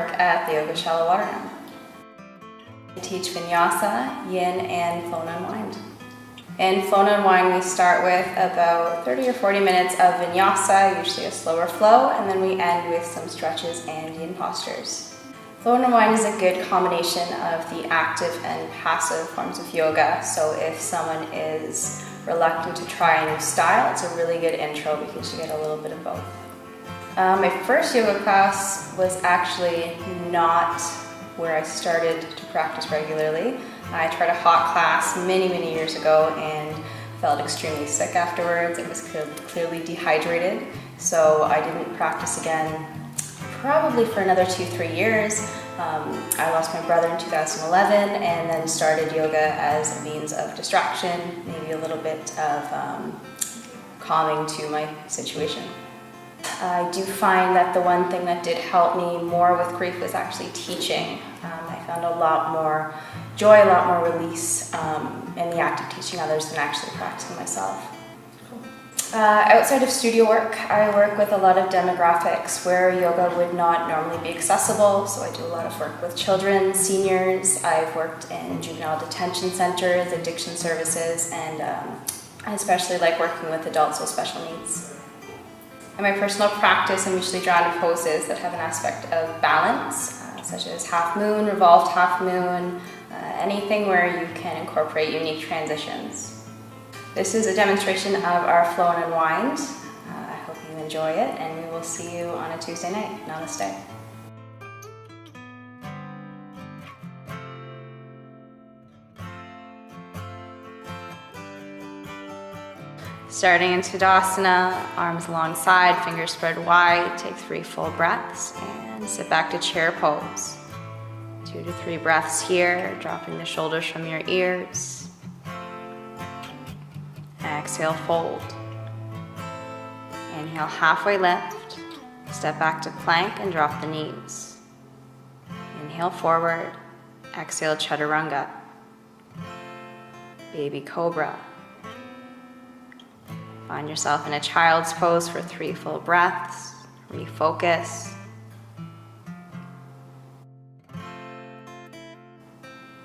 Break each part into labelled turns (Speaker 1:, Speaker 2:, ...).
Speaker 1: work at the Yoga Shallow Water now. I teach Vinyasa, Yin, and Flow and Unwind. In Flow and Unwind, we start with about 30 or 40 minutes of Vinyasa, usually a slower flow, and then we end with some stretches and Yin postures. Flow and Unwind is a good combination of the active and passive forms of yoga, so if someone is reluctant to try a new style, it's a really good intro because you get a little bit of both. My first yoga class was actually not where I started to practice regularly. I tried a hot class many years ago and felt extremely sick afterwards. It was clearly dehydrated, so I didn't practice again probably for another 2-3 years. I lost my brother in 2011 and then started yoga as a means of distraction, maybe a little bit of calming to my situation. I do find that the one thing that did help me more with grief was actually teaching. I found a lot more joy, a lot more release in the act of teaching others than actually practicing myself. Outside of studio work, I work with a lot of demographics where yoga would not normally be accessible, so I do a lot of work with children, seniors. I've worked in juvenile detention centers, addiction services, and I especially like working with adults with special needs. In my personal practice, I'm usually drawn to poses that have an aspect of balance, such as half moon, revolved half moon, anything where you can incorporate unique transitions. This is a demonstration of our Flow and Unwind. I hope you enjoy it, and we will see you on a Tuesday night. Namaste. Starting in Tadasana, arms alongside, fingers spread wide, take 3 full breaths, and sit back to chair pose. 2 to 3 breaths here, dropping the shoulders from your ears. Exhale, fold. Inhale, halfway lift. Step back to plank and drop the knees. Inhale, forward. Exhale, chaturanga. Baby cobra. Find yourself in a child's pose for 3 full breaths. Refocus.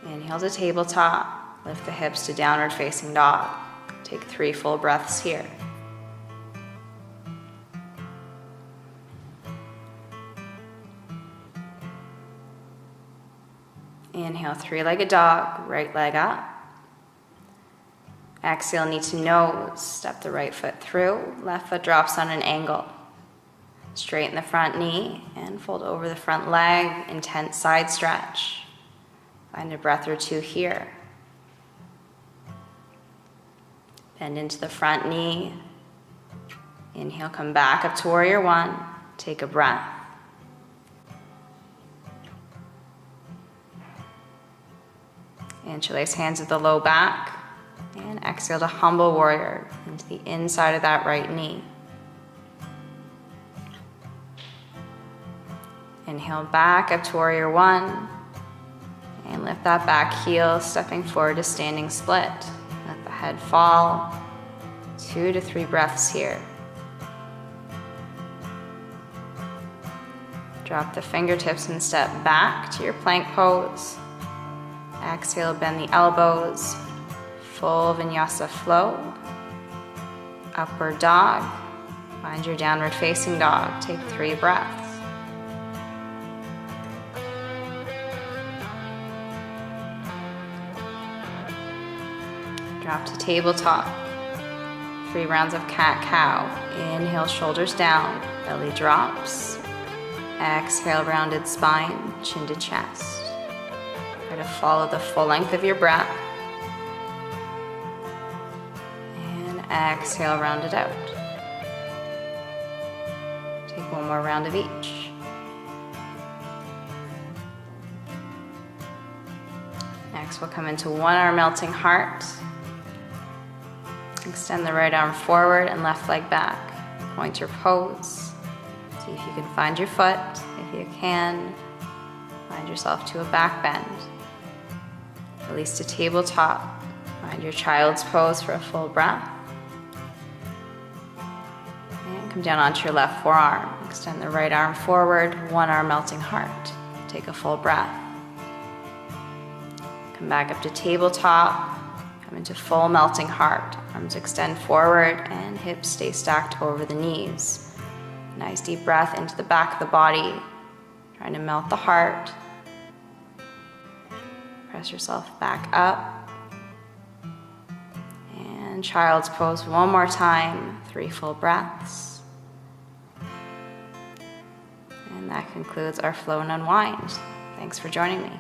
Speaker 1: Inhale to tabletop. Lift the hips to downward facing dog. Take 3 full breaths here. Inhale, 3-legged dog, right leg up. Exhale, knee to nose, step the right foot through, left foot drops on an angle. Straighten the front knee and fold over the front leg, intense side stretch. Find a breath or 2 here. Bend into the front knee. Inhale, come back up to warrior 1. Take a breath. Interlace hands at the low back. And exhale to humble warrior into the inside of that right knee. Inhale back up to warrior 1. And lift that back heel, stepping forward to standing split. Let the head fall. 2 to 3 breaths here. Drop the fingertips and step back to your plank pose. Exhale, bend the elbows. Full vinyasa flow. Upward dog. Find your downward facing dog. Take 3 breaths. Drop to tabletop. 3 rounds of cat-cow. Inhale, shoulders down, belly drops. Exhale, rounded spine, chin to chest. Try to follow the full length of your breath. And exhale, round it out. Take 1 more round of each. Next, we'll come into 1 arm melting heart. Extend the right arm forward and left leg back. Point your pose. See if you can find your foot. If you can, find yourself to a back bend. Release to tabletop. Find your child's pose for a full breath. And come down onto your left forearm. Extend the right arm forward, 1 arm melting heart. take a full breath. Come back up to tabletop. Come into full melting heart. Arms extend forward and hips stay stacked over the knees. Nice deep breath into the back of the body, trying to melt the heart. Press yourself back up. And child's pose one more time, 3 full breaths. And that concludes our flow and unwind. Thanks for joining me.